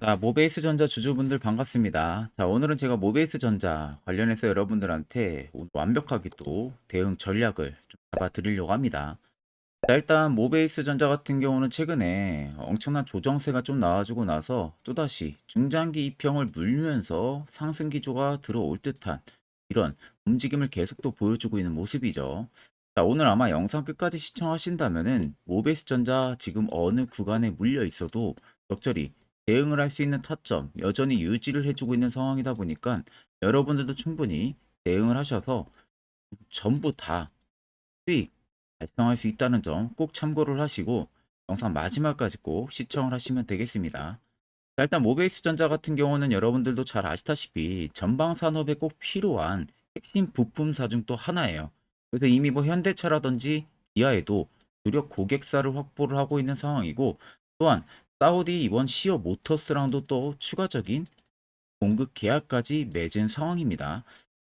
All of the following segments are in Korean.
자, 모베이스 전자 주주분들 반갑습니다. 자, 오늘은 제가 모베이스 전자 관련해서 여러분들한테 오늘 완벽하게 또 대응 전략을 좀 잡아 드리려고 합니다. 자, 일단 모베이스 전자 같은 경우는 최근에 엄청난 조정세가 좀 나와주고 나서 또다시 중장기 이평을 물면서 상승 기조가 들어올 듯한 이런 움직임을 계속 또 보여주고 있는 모습이죠. 자, 오늘 아마 영상 끝까지 시청하신다면은 모베이스 전자 지금 어느 구간에 물려 있어도 적절히 대응을 할 수 있는 타점 여전히 유지를 해주고 있는 상황이다 보니까 여러분들도 충분히 대응을 하셔서 전부 다 수익 달성할 수 있다는 점 꼭 참고를 하시고 영상 마지막까지 꼭 시청을 하시면 되겠습니다. 자, 일단 모베이스 전자 같은 경우는 여러분들도 잘 아시다시피 전방 산업에 꼭 필요한 핵심 부품사 중 또 하나예요. 그래서 이미 뭐 현대차라든지 기아에도 주력 고객사를 확보를 하고 있는 상황이고, 또한 사우디 이번 시어 모터스랑도 또 추가적인 공급 계약까지 맺은 상황입니다.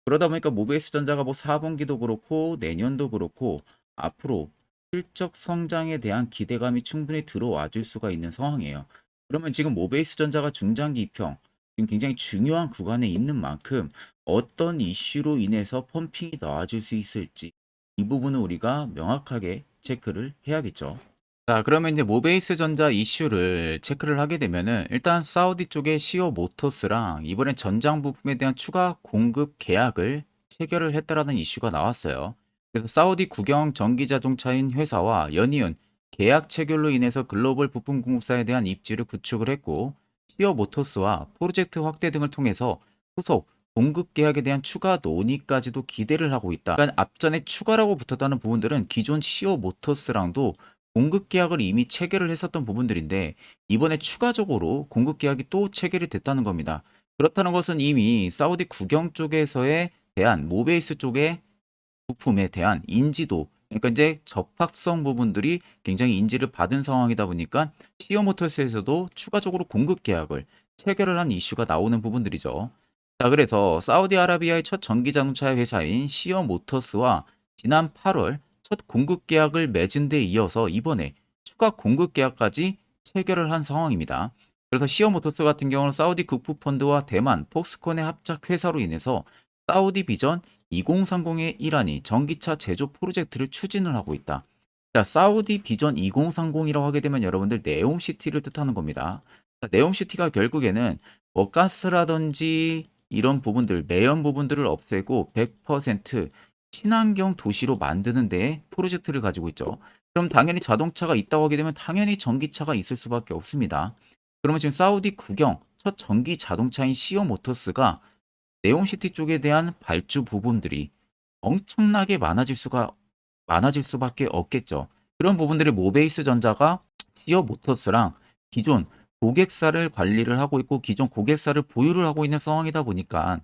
그러다 보니까 모비스 전자가 뭐 4분기도 그렇고 내년도 그렇고 앞으로 실적 성장에 대한 기대감이 충분히 들어와 줄 수가 있는 상황이에요. 그러면 지금 모베이스 전자가 중장기 입형, 지금 굉장히 중요한 구간에 있는 만큼 어떤 이슈로 인해서 펌핑이 나와줄 수 있을지 이 부분은 우리가 명확하게 체크를 해야겠죠. 자, 그러면 이제 모베이스 전자 이슈를 체크를 하게 되면은 일단 사우디 쪽의 시오 모터스랑 이번엔 전장 부품에 대한 추가 공급 계약을 체결을 했다라는 이슈가 나왔어요. 그래서 사우디 국영 전기 자동차인 회사와 연이은 계약 체결로 인해서 글로벌 부품 공급사에 대한 입지를 구축을 했고, 시오 모터스와 프로젝트 확대 등을 통해서 후속 공급 계약에 대한 추가 논의까지도 기대를 하고 있다. 그러니까 앞전에 추가라고 붙었다는 부분들은 기존 시오 모터스랑도 공급 계약을 이미 체결을 했었던 부분들인데 이번에 추가적으로 공급 계약이 또 체결이 됐다는 겁니다. 그렇다는 것은 이미 사우디 국영 쪽에서의 대한 모베이스 쪽의 부품에 대한 인지도, 그러니까 이제 접합성 부분들이 굉장히 인지를 받은 상황이다 보니까 시어 모터스에서도 추가적으로 공급 계약을 체결을 한 이슈가 나오는 부분들이죠. 자, 그래서 사우디아라비아의 첫 전기 자동차 회사인 시어 모터스와 지난 8월 첫 공급 계약을 맺은 데 이어서 이번에 추가 공급 계약까지 체결을 한 상황입니다. 그래서 시어 모터스 같은 경우는 사우디 국부펀드와 대만 폭스콘의 합작 회사로 인해서 사우디 비전 2030의 일환이 전기차 제조 프로젝트를 추진을 하고 있다. 자, 사우디 비전 2030이라고 하게 되면 여러분들 네옴시티를 뜻하는 겁니다. 자, 네옴시티가 결국에는 뭐 가스라든지 이런 부분들, 매연 부분들을 없애고 100% 친환경 도시로 만드는 데에 프로젝트를 가지고 있죠. 그럼 당연히 자동차가 있다고 하게 되면 당연히 전기차가 있을 수밖에 없습니다. 그러면 지금 사우디 국영 첫 전기 자동차인 시어 모터스가 네옴시티 쪽에 대한 발주 부분들이 엄청나게 많아질 수밖에 없겠죠. 그런 부분들이 모베이스 전자가 시어 모터스랑 기존 고객사를 관리를 하고 있고 기존 고객사를 보유를 하고 있는 상황이다 보니까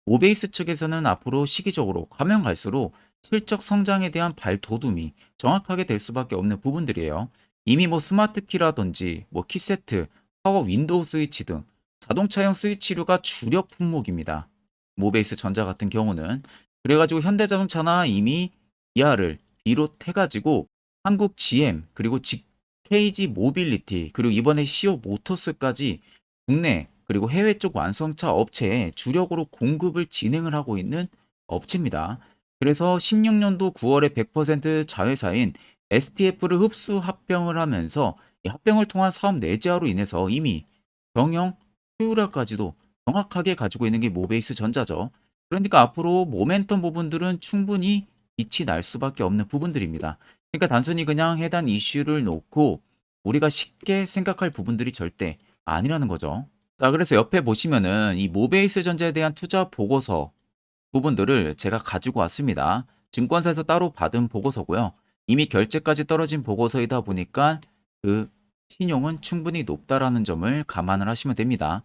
모베이스 측에서는 앞으로 시기적으로 가면 갈수록 실적 성장에 대한 발돋움이 정확하게 될 수밖에 없는 부분들이에요. 이미 뭐 스마트 키라든지 뭐 키세트, 파워 윈도우 스위치 등 자동차용 스위치류가 주력 품목입니다. 모베이스 전자 같은 경우는 그래가지고 현대자동차나 이미 기아를 비롯해가지고 한국 GM 그리고 KG 모빌리티 그리고 이번에 시오 모터스까지 국내 그리고 해외 쪽 완성차 업체에 주력으로 공급을 진행을 하고 있는 업체입니다. 그래서 16년도 9월에 100% 자회사인 STF를 흡수 합병을 하면서 이 합병을 통한 사업 내재화로 인해서 이미 경영 효율화까지도 정확하게 가지고 있는 게 모베이스 전자죠. 그러니까 앞으로 모멘텀 부분들은 충분히 빛이 날 수밖에 없는 부분들입니다. 그러니까 단순히 그냥 해당 이슈를 놓고 우리가 쉽게 생각할 부분들이 절대 아니라는 거죠. 자, 그래서 옆에 보시면은 이 모베이스 전자에 대한 투자 보고서 부분들을 제가 가지고 왔습니다. 증권사에서 따로 받은 보고서고요. 이미 결제까지 떨어진 보고서이다 보니까 그 신용은 충분히 높다라는 점을 감안을 하시면 됩니다.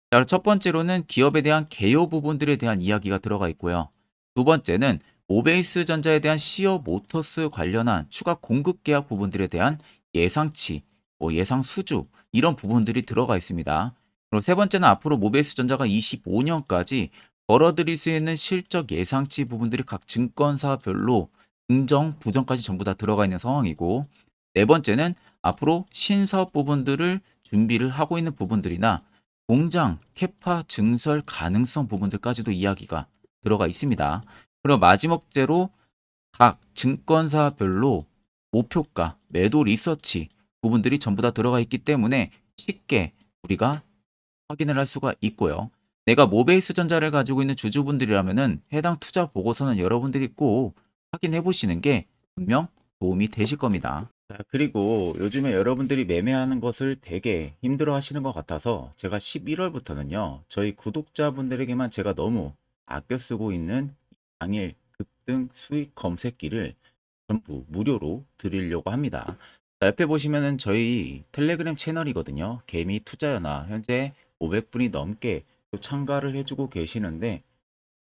자, 첫 번째로는 기업에 대한 개요 부분들에 대한 이야기가 들어가 있고요. 두 번째는 모베이스 전자에 대한 시어 모터스 관련한 추가 공급 계약 부분들에 대한 예상치, 뭐 예상 수주 이런 부분들이 들어가 있습니다. 그리고 세 번째는 앞으로 모베이스 전자가 25년까지 벌어들일 수 있는 실적 예상치 부분들이 각 증권사별로 긍정, 부정까지 전부 다 들어가 있는 상황이고, 네 번째는 앞으로 신사업 부분들을 준비를 하고 있는 부분들이나 공장, 캐파, 증설 가능성 부분들까지도 이야기가 들어가 있습니다. 그리고 마지막으로 각 증권사별로 목표가, 매도 리서치 부분들이 전부 다 들어가 있기 때문에 쉽게 우리가 확인을 할 수가 있고요. 내가 모베이스 전자를 가지고 있는 주주분들이라면은 해당 투자 보고서는 여러분들이 꼭 확인해 보시는 게 분명 도움이 되실 겁니다. 자, 그리고 요즘에 여러분들이 매매하는 것을 되게 힘들어 하시는 것 같아서 제가 11월부터는요, 저희 구독자분들에게만 제가 너무 아껴 쓰고 있는 당일 급등 수익 검색기를 전부 무료로 드리려고 합니다. 자, 옆에 보시면은 저희 텔레그램 채널이거든요. 개미 투자연화 현재 500분이 넘게 또 참가를 해주고 계시는데,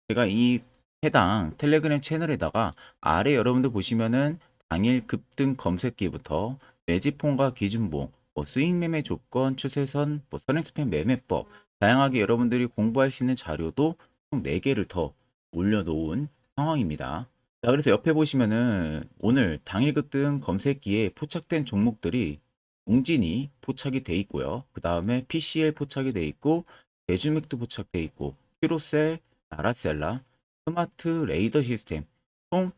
제가 이 해당 텔레그램 채널에다가 아래 여러분들 보시면은 당일 급등 검색기부터 매집폰과 기준봉, 뭐 스윙 매매 조건, 추세선, 뭐 선행스팬 매매법, 다양하게 여러분들이 공부할 수 있는 자료도 총 4개를 더 올려놓은 상황입니다. 자, 그래서 옆에 보시면은 오늘 당일 급등 검색기에 포착된 종목들이 웅진이 포착이 돼 있고요. 그 다음에 PCL 포착이 돼 있고, 대주맥도 포착돼 있고, 큐로셀, 나라셀라, 스마트 레이더 시스템 총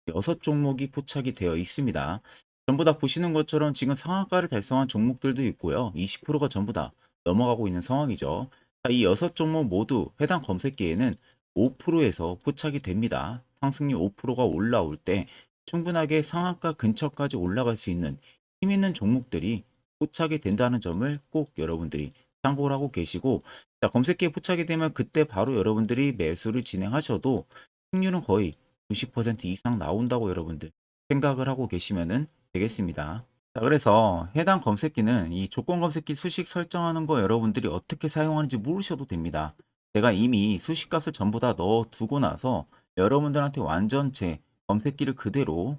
6종목이 포착이 되어 있습니다. 전부 다 보시는 것처럼 지금 상한가를 달성한 종목들도 있고요. 20%가 전부 다 넘어가고 있는 상황이죠. 자, 이 6종목 모두 해당 검색기에는 5%에서 포착이 됩니다. 상승률 5%가 올라올 때 충분하게 상한가 근처까지 올라갈 수 있는 힘 있는 종목들이 포착이 된다는 점을 꼭 여러분들이 참고를 하고 계시고, 자, 검색기에 포착이 되면 그때 바로 여러분들이 매수를 진행하셔도 승률은 거의 90% 이상 나온다고 여러분들 생각을 하고 계시면 되겠습니다. 자, 그래서 해당 검색기는 이 조건 검색기 수식 설정하는 거 여러분들이 어떻게 사용하는지 모르셔도 됩니다. 제가 이미 수식값을 전부 다 넣어 두고 나서 여러분들한테 완전체 검색기를 그대로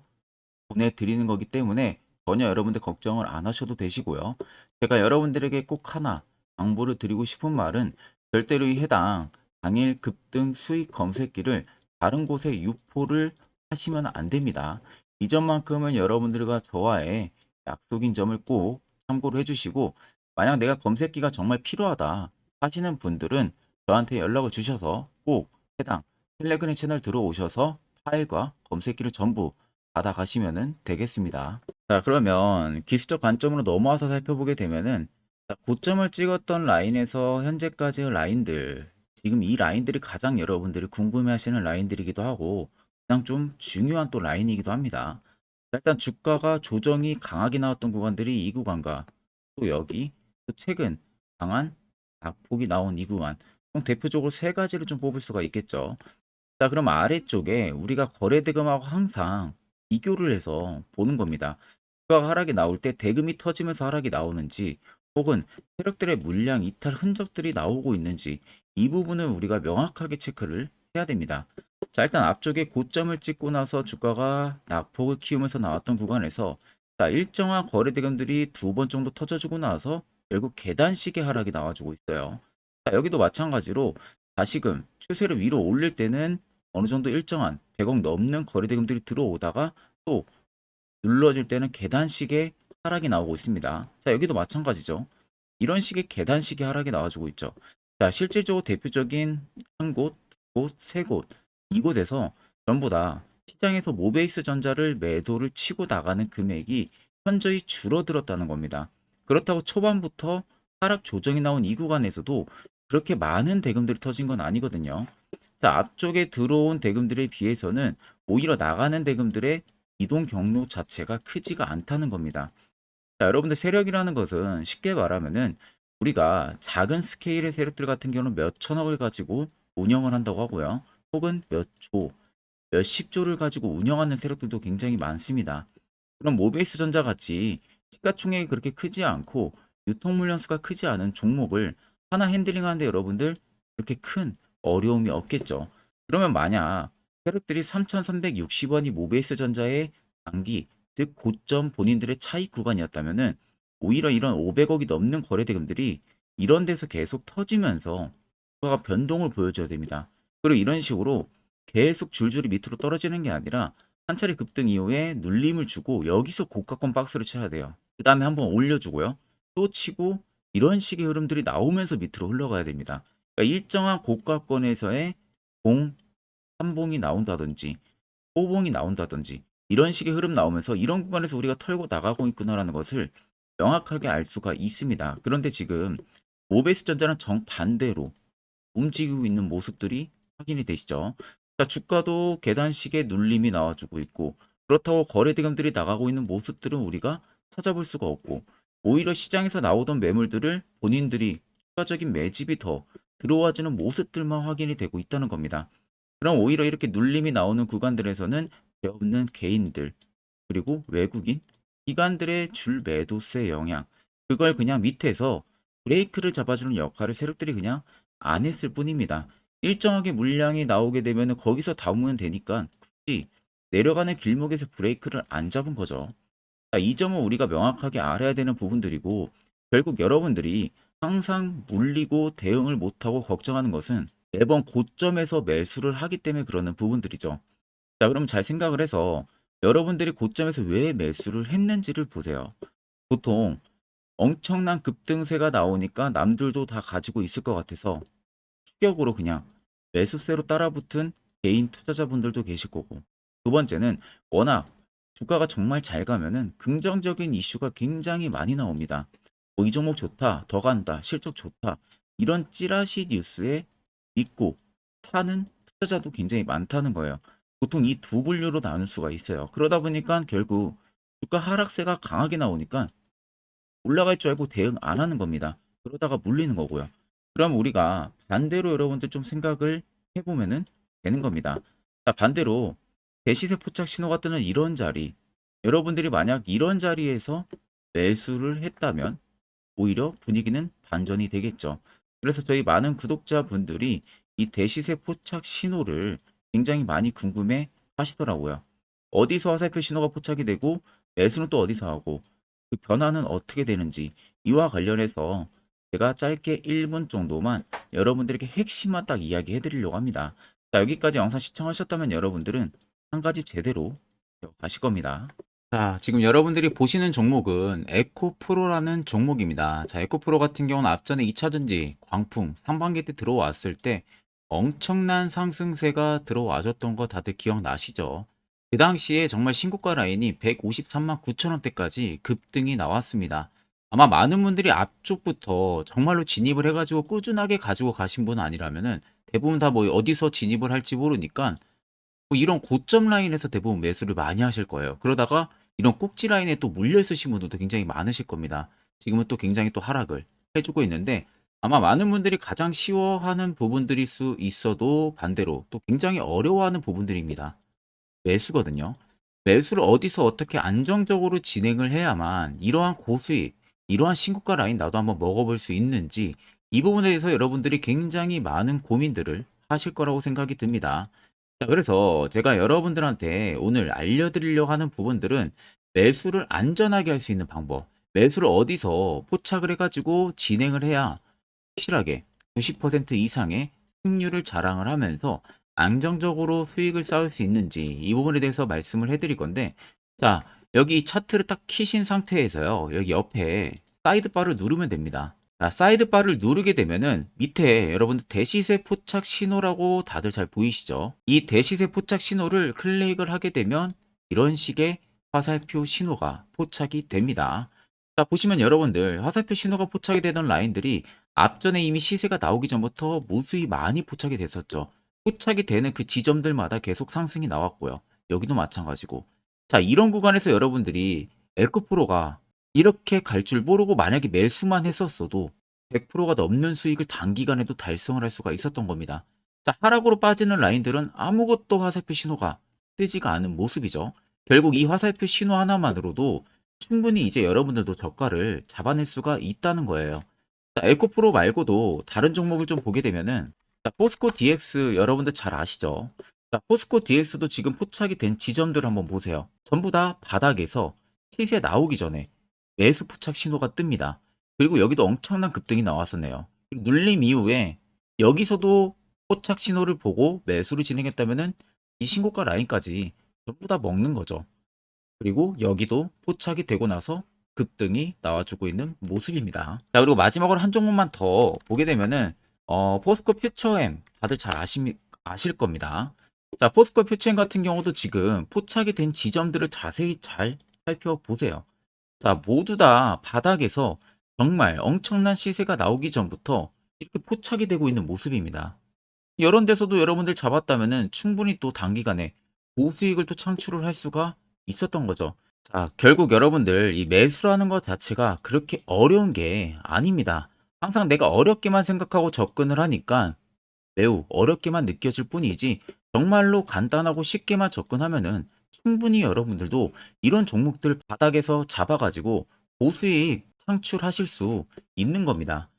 보내드리는 거기 때문에 전혀 여러분들 걱정을 안 하셔도 되시고요. 제가 여러분들에게 꼭 하나 당부를 드리고 싶은 말은, 절대로 이 해당 당일 급등 수익 검색기를 다른 곳에 유포를 하시면 안 됩니다. 이 점만큼은 여러분들과 저와의 약속인 점을 꼭 참고를 해주시고, 만약 내가 검색기가 정말 필요하다 하시는 분들은 저한테 연락을 주셔서 꼭 해당 텔레그램 채널 들어오셔서 파일과 검색기를 전부 받아가시면 되겠습니다. 자, 그러면 기술적 관점으로 넘어와서 살펴보게 되면은, 자, 고점을 찍었던 라인에서 현재까지의 라인들, 지금 이 라인들이 가장 여러분들이 궁금해하시는 라인들이기도 하고 가장 좀 중요한 또 라인이기도 합니다. 자, 일단 주가가 조정이 강하게 나왔던 구간들이 이 구간과 또 여기, 또 최근 강한 낙폭이 나온 이 구간, 총 대표적으로 세 가지를 좀 뽑을 수가 있겠죠. 자, 그럼 아래쪽에 우리가 거래대금하고 항상 비교를 해서 보는 겁니다. 주가가 하락이 나올 때 대금이 터지면서 하락이 나오는지, 혹은 세력들의 물량 이탈 흔적들이 나오고 있는지, 이 부분을 우리가 명확하게 체크를 해야 됩니다. 자, 일단 앞쪽에 고점을 찍고 나서 주가가 낙폭을 키우면서 나왔던 구간에서, 자, 일정한 거래대금들이 2번 정도 터져주고 나서 결국 계단식의 하락이 나와주고 있어요. 자, 여기도 마찬가지로 다시금 추세를 위로 올릴 때는 어느 정도 일정한 100억 넘는 거래대금들이 들어오다가 또 눌러질 때는 계단식의 하락이 나오고 있습니다. 자, 여기도 마찬가지죠. 이런 식의 계단식의 하락이 나와주고 있죠. 자, 실질적으로 대표적인 한 곳, 두 곳, 세 곳, 이곳에서 전부 다 시장에서 모베이스 전자를 매도를 치고 나가는 금액이 현저히 줄어들었다는 겁니다. 그렇다고 초반부터 하락 조정이 나온 이 구간에서도 그렇게 많은 대금들이 터진 건 아니거든요. 자, 앞쪽에 들어온 대금들에 비해서는 오히려 나가는 대금들의 이동 경로 자체가 크지가 않다는 겁니다. 자, 여러분들 세력이라는 것은 쉽게 말하면은 우리가 작은 스케일의 세력들 같은 경우는 몇 천억을 가지고 운영을 한다고 하고요. 혹은 몇 조, 몇십 조를 가지고 운영하는 세력들도 굉장히 많습니다. 그럼 모비스 전자 같이 시가총액이 그렇게 크지 않고 유통 물량 수가 크지 않은 종목을 하나 핸들링하는데 여러분들 그렇게 큰 어려움이 없겠죠. 그러면 만약 세력들이 3,360원이 모비스 전자의 단기, 즉 고점 본인들의 차익 구간이었다면은 오히려 이런 500억이 넘는 거래 대금들이 이런 데서 계속 터지면서 주가가 변동을 보여줘야 됩니다. 그리고 이런 식으로 계속 줄줄이 밑으로 떨어지는 게 아니라 한 차례 급등 이후에 눌림을 주고 여기서 고가권 박스를 쳐야 돼요. 그 다음에 한번 올려주고요. 또 치고 이런 식의 흐름들이 나오면서 밑으로 흘러가야 됩니다. 그러니까 일정한 고가권에서의 봉, 한봉이 나온다든지 호봉이 나온다든지 이런 식의 흐름 나오면서 이런 구간에서 우리가 털고 나가고 있구나라는 것을 명확하게 알 수가 있습니다. 그런데 지금 모베이스 전자는 정반대로 움직이고 있는 모습들이 확인이 되시죠. 자, 주가도 계단식의 눌림이 나와주고 있고 그렇다고 거래 대금들이 나가고 있는 모습들은 우리가 찾아볼 수가 없고 오히려 시장에서 나오던 매물들을 본인들이 추가적인 매집이 더 들어와주는 모습들만 확인이 되고 있다는 겁니다. 그럼 오히려 이렇게 눌림이 나오는 구간들에서는 배 없는 개인들 그리고 외국인 기관들의 줄 매도세 영향 그걸 그냥 밑에서 브레이크를 잡아주는 역할을 세력들이 그냥 안 했을 뿐입니다. 일정하게 물량이 나오게 되면 거기서 담으면 되니까 굳이 내려가는 길목에서 브레이크를 안 잡은 거죠. 자, 이 점은 우리가 명확하게 알아야 되는 부분들이고 결국 여러분들이 항상 물리고 대응을 못하고 걱정하는 것은 매번 고점에서 매수를 하기 때문에 그러는 부분들이죠. 자, 그럼 잘 생각을 해서 여러분들이 고점에서 왜 매수를 했는지를 보세요. 보통 엄청난 급등세가 나오니까 남들도 다 가지고 있을 것 같아서 추격으로 그냥 매수세로 따라붙은 개인 투자자분들도 계실 거고 두 번째는 워낙 주가가 정말 잘 가면은 긍정적인 이슈가 굉장히 많이 나옵니다. 뭐 이 종목 좋다, 더 간다, 실적 좋다 이런 찌라시 뉴스에 믿고 사는 투자자도 굉장히 많다는 거예요. 보통 이 두 분류로 나눌 수가 있어요. 그러다 보니까 결국 주가 하락세가 강하게 나오니까 올라갈 줄 알고 대응 안 하는 겁니다. 그러다가 물리는 거고요. 그럼 우리가 반대로 여러분들 좀 생각을 해보면은 되는 겁니다. 자, 반대로 대시세 포착 신호가 뜨는 이런 자리, 여러분들이 만약 이런 자리에서 매수를 했다면 오히려 분위기는 반전이 되겠죠. 그래서 저희 많은 구독자분들이 이 대시세 포착 신호를 굉장히 많이 궁금해 하시더라고요. 어디서 화살표 신호가 포착이 되고 매수는 또 어디서 하고 그 변화는 어떻게 되는지 이와 관련해서 제가 짧게 1분 정도만 여러분들에게 핵심만 딱 이야기해 드리려고 합니다. 자, 여기까지 영상 시청하셨다면 여러분들은 한 가지 제대로 배워가실 겁니다. 자, 지금 여러분들이 보시는 종목은 에코프로라는 종목입니다. 자, 에코프로 같은 경우는 앞전에 2차전지, 광풍, 상반기 때 들어왔을 때 엄청난 상승세가 들어와줬던 거 다들 기억나시죠? 그 당시에 정말 신고가 라인이 153만 9천 원대까지 급등이 나왔습니다. 아마 많은 분들이 앞쪽부터 정말로 진입을 해가지고 꾸준하게 가지고 가신 분 아니라면은 대부분 다 뭐 어디서 진입을 할지 모르니까 뭐 이런 고점 라인에서 대부분 매수를 많이 하실 거예요. 그러다가 이런 꼭지 라인에 또 물려 있으신 분들도 굉장히 많으실 겁니다. 지금은 또 굉장히 또 하락을 해주고 있는데 아마 많은 분들이 가장 쉬워하는 부분들일 수 있어도 반대로 또 굉장히 어려워하는 부분들입니다. 매수거든요. 매수를 어디서 어떻게 안정적으로 진행을 해야만 이러한 고수익, 이러한 신고가 라인 나도 한번 먹어볼 수 있는지 이 부분에 대해서 여러분들이 굉장히 많은 고민들을 하실 거라고 생각이 듭니다. 자, 그래서 제가 여러분들한테 오늘 알려드리려고 하는 부분들은 매수를 안전하게 할 수 있는 방법, 매수를 어디서 포착을 해가지고 진행을 해야 확실하게 90% 이상의 승률을 자랑을 하면서 안정적으로 수익을 쌓을 수 있는지 이 부분에 대해서 말씀을 해드릴 건데 자, 여기 차트를 딱 키신 상태에서요. 여기 옆에 사이드바를 누르면 됩니다. 자, 사이드바를 누르게 되면은 밑에 여러분들 대시세 포착 신호라고 다들 잘 보이시죠? 이 대시세 포착 신호를 클릭을 하게 되면 이런 식의 화살표 신호가 포착이 됩니다. 자, 보시면 여러분들 화살표 신호가 포착이 되던 라인들이 앞전에 이미 시세가 나오기 전부터 무수히 많이 포착이 됐었죠. 포착이 되는 그 지점들마다 계속 상승이 나왔고요. 여기도 마찬가지고. 자, 이런 구간에서 여러분들이 에코프로가 이렇게 갈 줄 모르고 만약에 매수만 했었어도 100%가 넘는 수익을 단기간에도 달성을 할 수가 있었던 겁니다. 자, 하락으로 빠지는 라인들은 아무것도 화살표 신호가 뜨지가 않은 모습이죠. 결국 이 화살표 신호 하나만으로도 충분히 이제 여러분들도 저가를 잡아낼 수가 있다는 거예요. 자, 에코프로 말고도 다른 종목을 좀 보게 되면은 자, 포스코 DX 여러분들 잘 아시죠? 자, 포스코 DX도 지금 포착이 된 지점들 한번 보세요. 전부 다 바닥에서 시세 나오기 전에 매수 포착 신호가 뜹니다. 그리고 여기도 엄청난 급등이 나왔었네요. 눌림 이후에 여기서도 포착 신호를 보고 매수를 진행했다면은 이 신고가 라인까지 전부 다 먹는 거죠. 그리고 여기도 포착이 되고 나서 급등이 나와주고 있는 모습입니다. 자, 그리고 마지막으로 한 종목만 더 보게 되면은 포스코 퓨처엠 다들 잘 아실 겁니다. 자, 포스코 퓨처엠 같은 경우도 지금 포착이 된 지점들을 자세히 잘 살펴보세요. 자, 모두 다 바닥에서 정말 엄청난 시세가 나오기 전부터 이렇게 포착이 되고 있는 모습입니다. 이런 데서도 여러분들 잡았다면은 충분히 또 단기간에 고수익을 또 창출을 할 수가 있었던 거죠. 자, 결국 여러분들 이 매수라는 것 자체가 그렇게 어려운 게 아닙니다. 항상 내가 어렵게만 생각하고 접근을 하니까 매우 어렵게만 느껴질 뿐이지 정말로 간단하고 쉽게만 접근하면은 충분히 여러분들도 이런 종목들 바닥에서 잡아가지고 고수익 창출하실 수 있는 겁니다.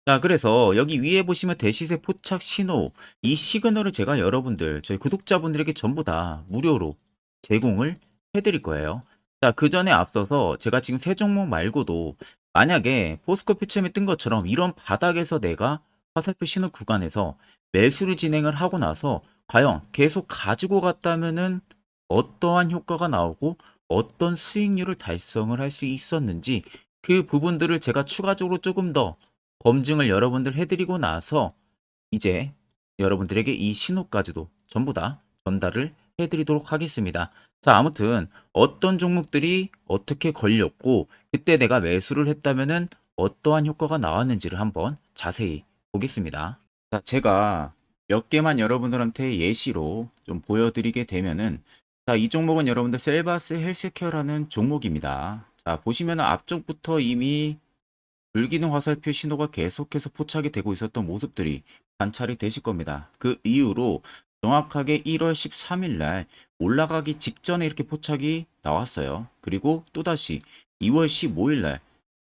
자, 그래서 여기 위에 보시면 대시세 포착 신호, 이 시그널을 제가 여러분들, 저희 구독자분들에게 전부 다 무료로 제공을 해드릴 거예요. 자, 그 전에 앞서서 제가 지금 세 종목 말고도 만약에 포스코 퓨처엠이 뜬 것처럼 이런 바닥에서 내가 화살표 신호 구간에서 매수를 진행을 하고 나서 과연 계속 가지고 갔다면은 어떠한 효과가 나오고 어떤 수익률을 달성을 할 수 있었는지 그 부분들을 제가 추가적으로 조금 더 검증을 여러분들 해드리고 나서 이제 여러분들에게 이 신호까지도 전부 다 전달을 해드리도록 하겠습니다. 자, 아무튼 어떤 종목들이 어떻게 걸렸고 그때 내가 매수를 했다면은 어떠한 효과가 나왔는지를 한번 자세히 보겠습니다. 자, 제가 몇 개만 여러분들한테 예시로 좀 보여드리게 되면은 자, 이 종목은 여러분들 셀바스 헬스케어라는 종목입니다. 자, 보시면 앞쪽부터 이미 불기능 화살표 신호가 계속해서 포착이 되고 있었던 모습들이 관찰이 되실 겁니다. 그 이후로 정확하게 1월 13일 날 올라가기 직전에 이렇게 포착이 나왔어요. 그리고 또다시 2월 15일 날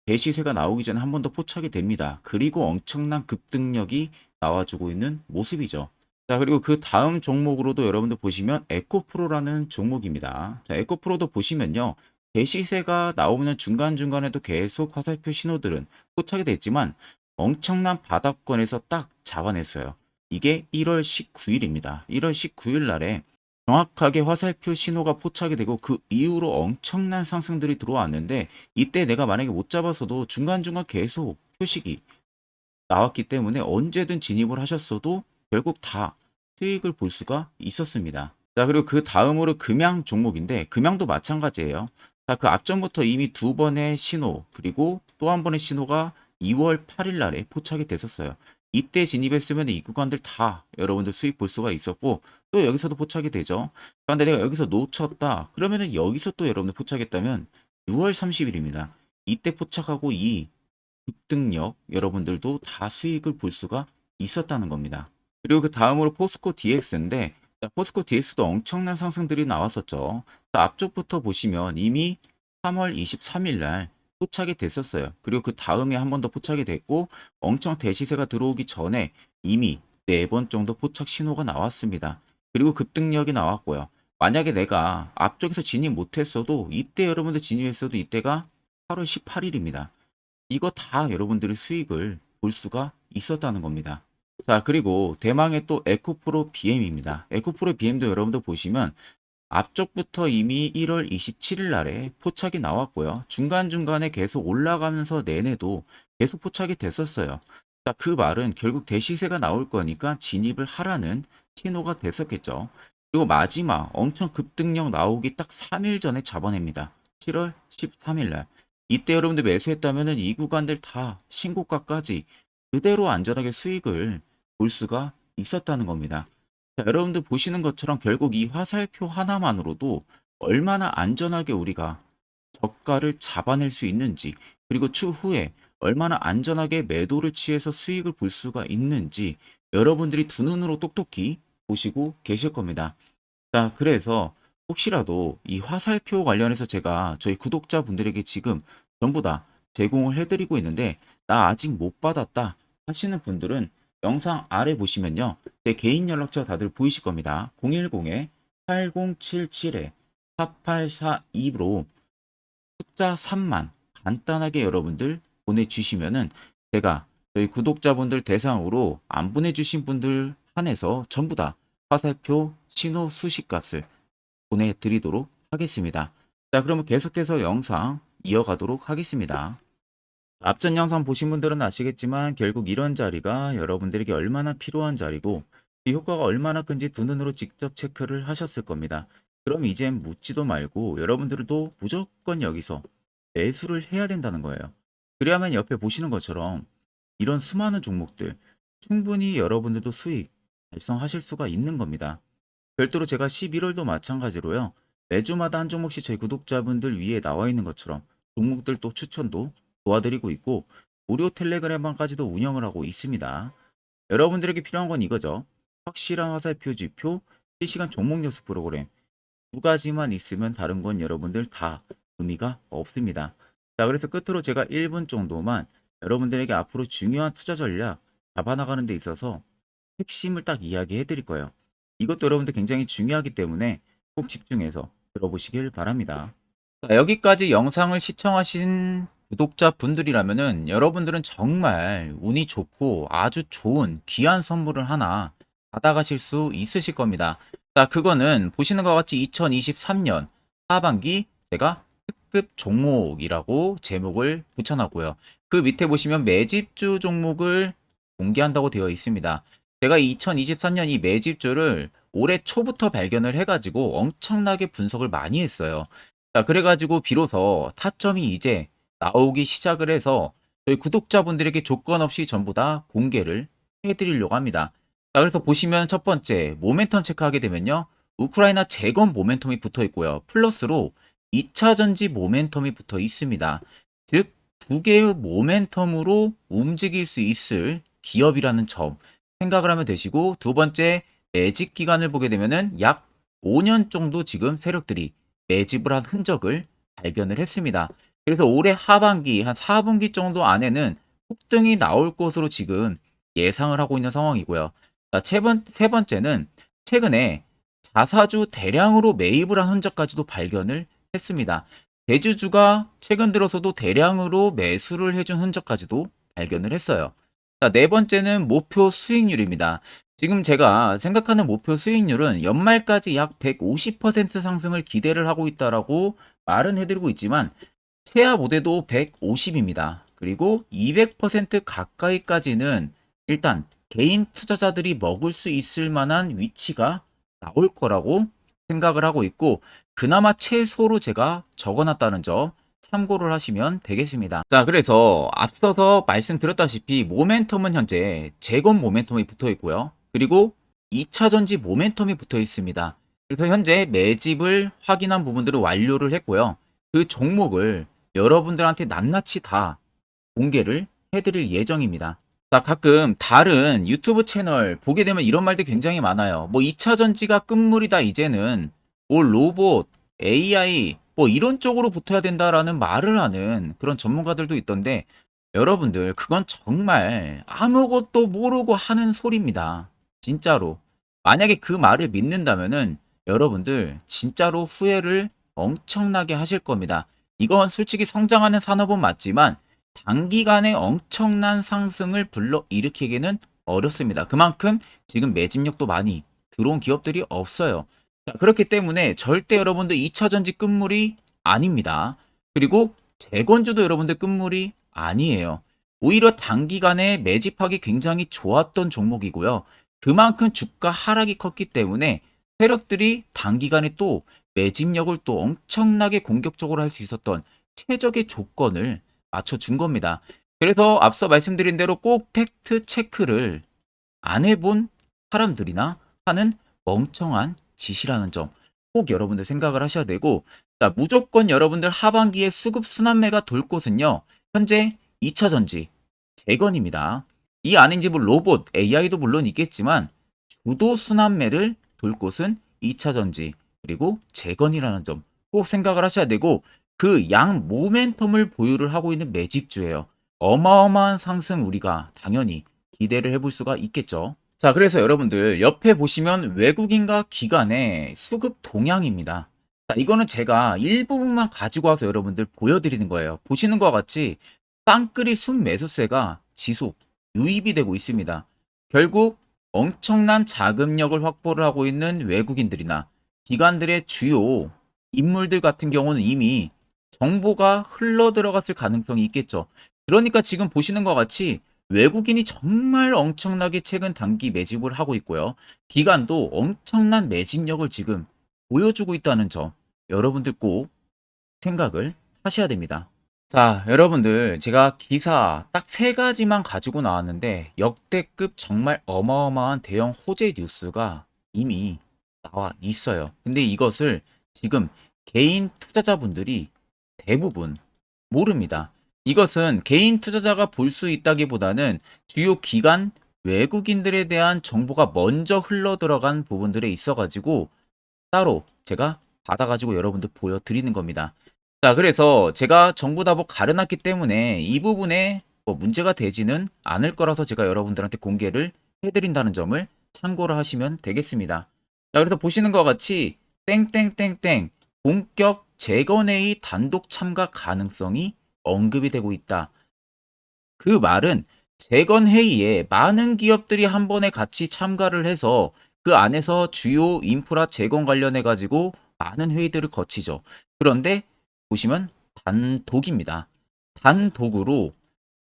대시세가 나오기 전에 한 번 더 포착이 됩니다. 그리고 엄청난 급등력이 나와주고 있는 모습이죠. 자, 그리고 그 다음 종목으로도 여러분들 보시면 에코프로라는 종목입니다. 자, 에코프로도 보시면요. 대시세가 나오면 중간중간에도 계속 화살표 신호들은 포착이 됐지만 엄청난 바닥권에서 딱 잡아냈어요. 이게 1월 19일입니다. 1월 19일 날에 정확하게 화살표 신호가 포착이 되고 그 이후로 엄청난 상승들이 들어왔는데 이때 내가 만약에 못 잡았어도 중간중간 계속 표식이 나왔기 때문에 언제든 진입을 하셨어도 결국 다 수익을 볼 수가 있었습니다. 자, 그리고 그 다음으로 금양 종목인데 금양도 마찬가지예요. 자, 그 앞전부터 이미 두 번의 신호 그리고 또 한 번의 신호가 2월 8일 날에 포착이 됐었어요. 이때 진입했으면 이 구간들 다 여러분들 수익 볼 수가 있었고 또 여기서도 포착이 되죠. 그런데 내가 여기서 놓쳤다 그러면은 여기서 또 여러분들 포착했다면 6월 30일입니다. 이때 포착하고 이 급등력 여러분들도 다 수익을 볼 수가 있었다는 겁니다. 그리고 그 다음으로 포스코 DX인데 포스코 DX도 엄청난 상승들이 나왔었죠. 앞쪽부터 보시면 이미 3월 23일 날 포착이 됐었어요. 그리고 그 다음에 한 번 더 포착이 됐고 엄청 대시세가 들어오기 전에 이미 4번 정도 포착 신호가 나왔습니다. 그리고 급등력이 나왔고요. 만약에 내가 앞쪽에서 진입 못했어도 이때 여러분들 진입했어도 이때가 8월 18일입니다. 이거 다 여러분들의 수익을 볼 수가 있었다는 겁니다. 자, 그리고 대망의 또 에코프로 BM입니다. 에코프로 BM도 여러분들 보시면 앞쪽부터 이미 1월 27일 날에 포착이 나왔고요. 중간중간에 계속 올라가면서 내내도 계속 포착이 됐었어요. 자, 그 말은 결국 대시세가 나올 거니까 진입을 하라는 신호가 됐었겠죠. 그리고 마지막 엄청 급등력 나오기 딱 3일 전에 잡아냅니다. 7월 13일 날. 이때 여러분들 매수했다면 이 구간들 다 신고가까지 그대로 안전하게 수익을 볼 수가 있었다는 겁니다. 자, 여러분들 보시는 것처럼 결국 이 화살표 하나만으로도 얼마나 안전하게 우리가 저가를 잡아낼 수 있는지 그리고 추후에 얼마나 안전하게 매도를 취해서 수익을 볼 수가 있는지 여러분들이 두 눈으로 똑똑히 보시고 계실 겁니다. 자, 그래서 혹시라도 이 화살표 관련해서 제가 저희 구독자분들에게 지금 전부 다 제공을 해드리고 있는데 나 아직 못 받았다 하시는 분들은 영상 아래 보시면요. 제 개인 연락처 다들 보이실 겁니다. 010-8077-4842로 숫자 3만 간단하게 여러분들 보내주시면은 제가 저희 구독자분들 대상으로 안 보내주신 분들 한해서 전부 다 화살표 신호 수식값을 보내드리도록 하겠습니다. 자, 그러면 계속해서 영상 이어가도록 하겠습니다. 앞전 영상 보신 분들은 아시겠지만 결국 이런 자리가 여러분들에게 얼마나 필요한 자리고 이 효과가 얼마나 큰지 두 눈으로 직접 체크를 하셨을 겁니다. 그럼 이젠 묻지도 말고 여러분들도 무조건 여기서 매수를 해야 된다는 거예요. 그래야만 옆에 보시는 것처럼 이런 수많은 종목들 충분히 여러분들도 수익 달성하실 수가 있는 겁니다. 별도로 제가 11월도 마찬가지로요. 매주마다 한 종목씩 저희 구독자분들 위에 나와 있는 것처럼 종목들 또 추천도 도와드리고 있고 무료 텔레그램방까지도 운영을 하고 있습니다. 여러분들에게 필요한 건 이거죠. 확실한 화살표 지표, 실시간 종목 뉴스 프로그램 두 가지만 있으면 다른 건 여러분들 다 의미가 없습니다. 자, 그래서 끝으로 제가 1분 정도만 여러분들에게 앞으로 중요한 투자 전략 잡아나가는 데 있어서 핵심을 딱 이야기해 드릴 거예요. 이것도 여러분들 굉장히 중요하기 때문에 꼭 집중해서 들어보시길 바랍니다. 자, 여기까지 영상을 시청하신 구독자분들이라면은 여러분들은 정말 운이 좋고 아주 좋은 귀한 선물을 하나 받아가실 수 있으실 겁니다. 자, 그거는 보시는 것 같이 2023년 하반기 제가 특급 종목이라고 제목을 붙여놨고요. 그 밑에 보시면 매집주 종목을 공개한다고 되어 있습니다. 제가 2023년 이 매집주를 올해 초부터 발견을 해가지고 엄청나게 분석을 많이 했어요. 자, 그래가지고 비로소 타점이 이제 나오기 시작을 해서 저희 구독자분들에게 조건 없이 전부 다 공개를 해드리려고 합니다. 자, 그래서 보시면 첫 번째 모멘텀 체크하게 되면요. 우크라이나 재건 모멘텀이 붙어 있고요. 플러스로 2차 전지 모멘텀이 붙어 있습니다. 즉, 두 개의 모멘텀으로 움직일 수 있을 기업이라는 점 생각을 하면 되시고, 두 번째 매집 기간을 보게 되면은 약 5년 정도 지금 세력들이 매집을 한 흔적을 발견을 했습니다. 그래서 올해 하반기 한 4분기 정도 안에는 폭등이 나올 것으로 지금 예상을 하고 있는 상황이고요. 자, 세 번째는 최근에 자사주 대량으로 매입을 한 흔적까지도 발견을 했습니다. 대주주가 최근 들어서도 대량으로 매수를 해준 흔적까지도 발견을 했어요. 자, 네 번째는 목표 수익률입니다. 지금 제가 생각하는 목표 수익률은 연말까지 약 150% 상승을 기대를 하고 있다라고 말은 해드리고 있지만 최하 모대도 150입니다. 그리고 200% 가까이까지는 일단 개인 투자자들이 먹을 수 있을 만한 위치가 나올 거라고 생각을 하고 있고, 그나마 최소로 제가 적어놨다는 점 참고를 하시면 되겠습니다. 자, 그래서 앞서서 말씀드렸다시피 모멘텀은 현재 재건 모멘텀이 붙어 있고요. 그리고 2차 전지 모멘텀이 붙어 있습니다. 그래서 현재 매집을 확인한 부분들을 완료를 했고요. 그 종목을 여러분들한테 낱낱이 다 공개를 해드릴 예정입니다. 자, 가끔 다른 유튜브 채널 보게 되면 이런 말들 굉장히 많아요. 뭐 2차 전지가 끝물이다 이제는, 뭐 로봇, AI 뭐 이런 쪽으로 붙어야 된다라는 말을 하는 그런 전문가들도 있던데, 여러분들 그건 정말 아무것도 모르고 하는 소리입니다. 진짜로. 만약에 그 말을 믿는다면은 여러분들 진짜로 후회를 엄청나게 하실 겁니다. 이건 솔직히 성장하는 산업은 맞지만 단기간에 엄청난 상승을 불러일으키기는 어렵습니다. 그만큼 지금 매집력도 많이 들어온 기업들이 없어요. 자, 그렇기 때문에 절대 여러분들 2차 전지 끝물이 아닙니다. 그리고 재건주도 여러분들 끝물이 아니에요. 오히려 단기간에 매집하기 굉장히 좋았던 종목이고요. 그만큼 주가 하락이 컸기 때문에 세력들이 단기간에 또 매집력을 또 엄청나게 공격적으로 할 수 있었던 최적의 조건을 맞춰준 겁니다. 그래서 앞서 말씀드린 대로 꼭 팩트 체크를 안 해본 사람들이나 하는 멍청한 짓이라는 점 꼭 여러분들 생각을 하셔야 되고, 자, 무조건 여러분들 하반기에 수급 순환매가 돌 곳은요, 현재 2차 전지 재건입니다. 이 안인지 뭐 로봇, AI도 물론 있겠지만 주도 순환매를 돌 곳은 2차 전지 그리고 재건이라는 점 꼭 생각을 하셔야 되고, 그 양 모멘텀을 보유를 하고 있는 매집주예요. 어마어마한 상승 우리가 당연히 기대를 해볼 수가 있겠죠. 자, 그래서 여러분들 옆에 보시면 외국인과 기관의 수급 동향입니다. 자, 이거는 제가 일부분만 가지고 와서 여러분들 보여드리는 거예요. 보시는 것과 같이 쌍끌이 순매수세가 지속 유입이 되고 있습니다. 결국 엄청난 자금력을 확보를 하고 있는 외국인들이나 기관들의 주요 인물들 같은 경우는 이미 정보가 흘러 들어갔을 가능성이 있겠죠. 그러니까 지금 보시는 것 같이 외국인이 정말 엄청나게 최근 단기 매집을 하고 있고요. 기관도 엄청난 매집력을 지금 보여주고 있다는 점 여러분들 꼭 생각을 하셔야 됩니다. 자, 여러분들 제가 기사 딱 세 가지만 가지고 나왔는데 역대급 정말 어마어마한 대형 호재 뉴스가 이미 나와 있어요. 근데 이것을 지금 개인 투자자분들이 대부분 모릅니다. 이것은 개인 투자자가 볼 수 있다기보다는 주요 기관 외국인들에 대한 정보가 먼저 흘러 들어간 부분들에 있어가지고 따로 제가 받아가지고 여러분들 보여드리는 겁니다. 자, 그래서 제가 정부 다 뭐 가려놨기 때문에 이 부분에 뭐 문제가 되지는 않을 거라서 제가 여러분들한테 공개를 해드린다는 점을 참고를 하시면 되겠습니다. 자, 그래서 보시는 것 같이 땡땡땡땡 본격 재건회의 단독 참가 가능성이 언급이 되고 있다. 그 말은 재건회의에 많은 기업들이 한 번에 같이 참가를 해서 그 안에서 주요 인프라 재건 관련해 가지고 많은 회의들을 거치죠. 그런데 보시면 단독입니다. 단독으로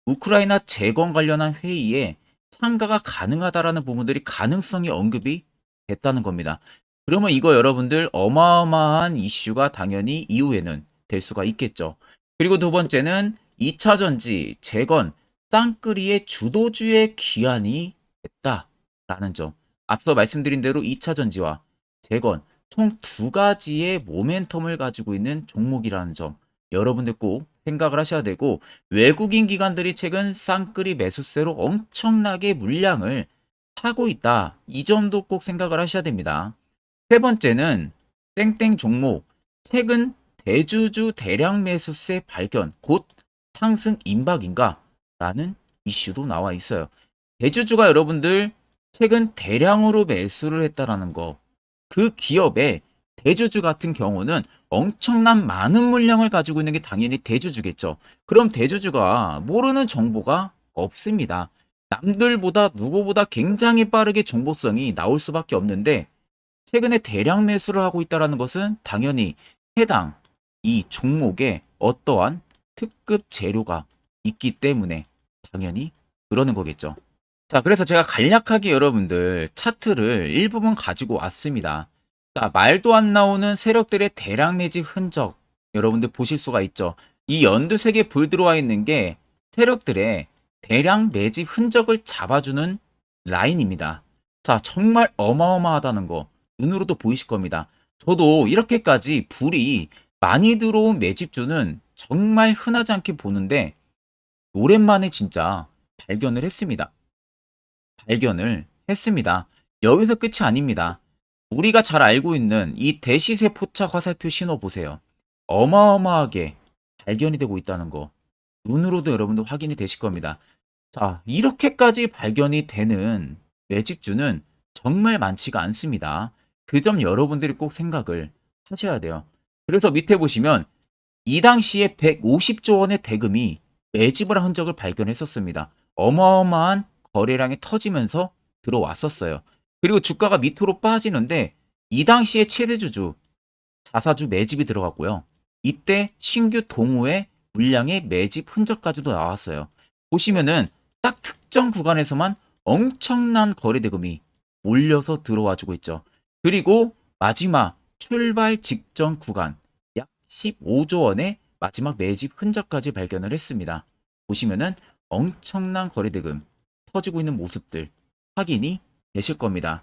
우크라이나 재건 관련한 회의에 참가가 가능하다라는 부분들이 가능성이 언급이 됐다는 겁니다. 그러면 이거 여러분들 어마어마한 이슈가 당연히 이후에는 될 수가 있겠죠. 그리고 두 번째는 2차 전지, 재건, 쌍끌이의 주도주의 기한이 됐다라는 점. 앞서 말씀드린 대로 2차 전지와 재건 총 두 가지의 모멘텀을 가지고 있는 종목이라는 점 여러분들 꼭 생각을 하셔야 되고 외국인 기관들이 최근 쌍끌이 매수세로 엄청나게 물량을 사고 있다. 이 점도 꼭 생각을 하셔야 됩니다. 세 번째는 땡땡 종목 최근 대주주 대량 매수세 발견 곧 상승 임박인가? 라는 이슈도 나와 있어요. 대주주가 여러분들 최근 대량으로 매수를 했다라는 거. 그 기업의 대주주 같은 경우는 엄청난 많은 물량을 가지고 있는 게 당연히 대주주겠죠. 그럼 대주주가 모르는 정보가 없습니다. 남들보다 누구보다 굉장히 빠르게 정보성이 나올 수밖에 없는데 최근에 대량 매수를 하고 있다는 것은 당연히 해당 이 종목에 어떠한 특급 재료가 있기 때문에 당연히 그러는 거겠죠. 자, 그래서 제가 간략하게 여러분들 차트를 일부분 가지고 왔습니다. 자, 말도 안 나오는 세력들의 대량 매집 흔적 여러분들 보실 수가 있죠. 이 연두색에 불 들어와 있는 게 세력들의 대량 매집 흔적을 잡아주는 라인입니다. 자, 정말 어마어마하다는 거 눈으로도 보이실 겁니다. 저도 이렇게까지 불이 많이 들어온 매집주는 정말 흔하지 않게 보는데 오랜만에 진짜 발견을 했습니다. 여기서 끝이 아닙니다. 우리가 잘 알고 있는 이 대시세 포착 화살표 신호 보세요. 어마어마하게 발견이 되고 있다는 거 눈으로도 여러분들 확인이 되실 겁니다. 자, 이렇게까지 발견이 되는 매집주는 정말 많지가 않습니다. 그 점 여러분들이 꼭 생각을 하셔야 돼요. 그래서 밑에 보시면 이 당시에 150조 원의 대금이 매집을 한 흔적을 발견했었습니다. 어마어마한 거래량이 터지면서 들어왔었어요. 그리고 주가가 밑으로 빠지는데 이 당시에 최대주주 자사주 매집이 들어갔고요. 이때 신규 동호회 물량의 매집 흔적까지도 나왔어요. 보시면은 딱 특정 구간에서만 엄청난 거래 대금이 몰려서 들어와주고 있죠. 그리고 마지막 출발 직전 구간 약 15조 원의 마지막 매집 흔적까지 발견을 했습니다. 보시면은 엄청난 거래 대금 터지고 있는 모습들 확인이 되실 겁니다.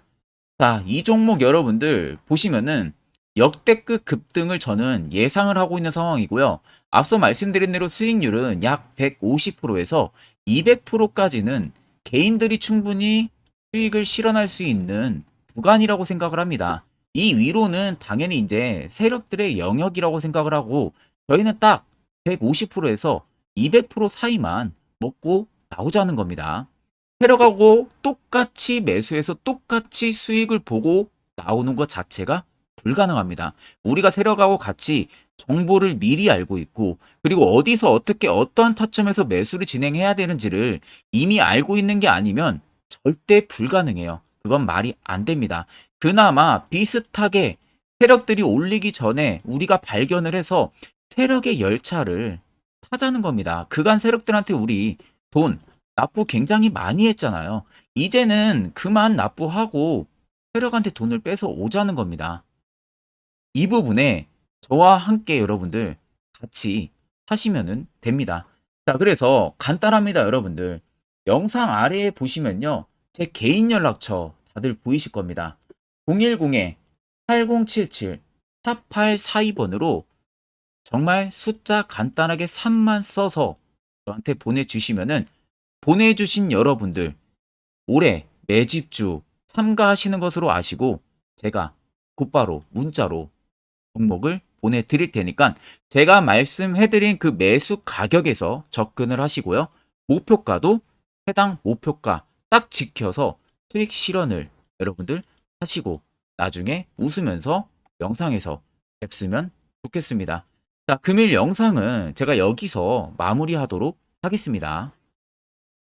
자, 이 종목 여러분들 보시면은 역대급 급등을 저는 예상을 하고 있는 상황이고요. 앞서 말씀드린 대로 수익률은 약 150%에서 200%까지는 개인들이 충분히 수익을 실현할 수 있는 구간이라고 생각을 합니다. 이 위로는 당연히 이제 세력들의 영역이라고 생각을 하고 저희는 딱 150%에서 200% 사이만 먹고 나오자는 겁니다. 세력하고 똑같이 매수해서 똑같이 수익을 보고 나오는 것 자체가 불가능합니다. 우리가 세력하고 같이 정보를 미리 알고 있고 그리고 어디서 어떻게 어떠한 타점에서 매수를 진행해야 되는지를 이미 알고 있는 게 아니면 절대 불가능해요. 그건 말이 안 됩니다. 그나마 비슷하게 세력들이 올리기 전에 우리가 발견을 해서 세력의 열차를 타자는 겁니다. 그간 세력들한테 우리 돈 납부 굉장히 많이 했잖아요. 이제는 그만 납부하고 세력한테 돈을 뺏어 오자는 겁니다. 이 부분에 저와 함께 여러분들 같이 하시면은 됩니다. 자, 그래서 간단합니다, 여러분들. 영상 아래에 보시면요. 제 개인 연락처 다들 보이실 겁니다. 010-8077-4842번으로 정말 숫자 간단하게 3만 써서 저한테 보내주시면은 보내주신 여러분들 올해 매집주 참가하시는 것으로 아시고 제가 곧바로 문자로 종목을 보내드릴 테니까 제가 말씀해드린 그 매수 가격에서 접근을 하시고요. 목표가도 해당 목표가 딱 지켜서 수익 실현을 여러분들 하시고 나중에 웃으면서 영상에서 뵙으면 좋겠습니다. 자, 금일 영상은 제가 여기서 마무리하도록 하겠습니다.